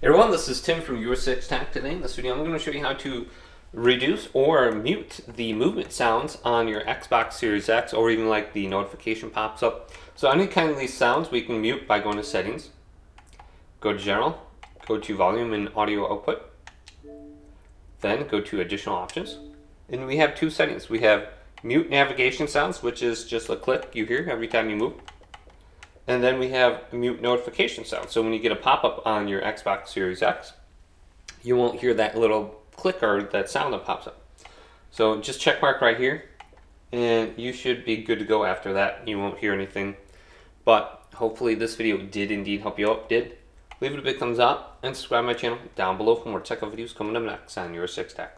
Hey everyone, this is Tim from YourSixTech. Today in this video I'm going to show you how to reduce or mute the movement sounds on your Xbox Series X, or even like the notification pops up. So any kind of these sounds we can mute by going to settings, go to general, go to volume and audio output, then go to additional options. And we have two settings. We have mute navigation sounds, which is just a click you hear every time you move. And then we have mute notification sound. So when you get a pop-up on your Xbox Series X, you won't hear that little click or that sound that pops up. So just check mark right here, and you should be good to go after that. You won't hear anything. But hopefully this video did indeed help you out. Did? Leave it a big thumbs up and subscribe to my channel down below for more tech videos coming up next on YourSixTech.